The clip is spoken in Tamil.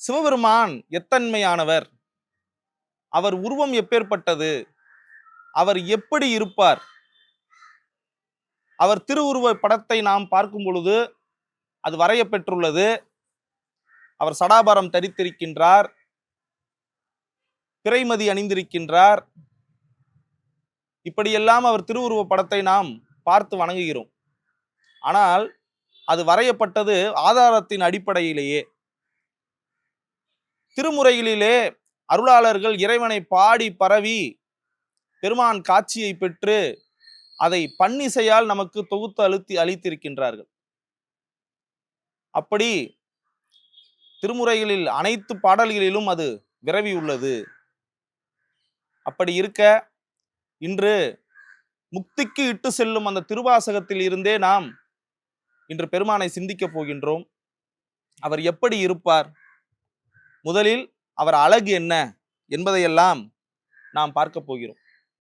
சிவபெருமான் எத்தன்மையானவர், அவர் உருவம் எப்பேற்பட்டது, அவர் எப்படி இருப்பார்? அவர் திருவுருவ படத்தை நாம் பார்க்கும் பொழுது அது வரையப்பெற்றுள்ளது. அவர் சடாபாரம் தரித்திருக்கின்றார், பிறைமதி அணிந்திருக்கின்றார். இப்படியெல்லாம் அவர் திருவுருவ படத்தை நாம் பார்த்து வணங்குகிறோம். ஆனால் அது வரையப்பட்டது ஆதாரத்தின் அடிப்படையிலேயே. திருமுறைகளிலே அருளாளர்கள் இறைவனை பாடி பரவி பெருமான் காட்சியை பெற்று அதை பன்னிசையால் நமக்கு தொகுத்து அளித்திருக்கின்றார்கள். அப்படி திருமுறைகளில் அனைத்து பாடல்களிலும் அது விரவி உள்ளது. அப்படி இருக்க இன்று முக்திக்கு இட்டு செல்லும் அந்த திருவாசகத்தில் இருந்தே நாம் இன்று பெருமானை சிந்திக்க போகின்றோம். அவர் எப்படி இருப்பார், முதலில் அவர் அழகு என்ன என்பதையெல்லாம் நாம் பார்க்க போகிறோம்.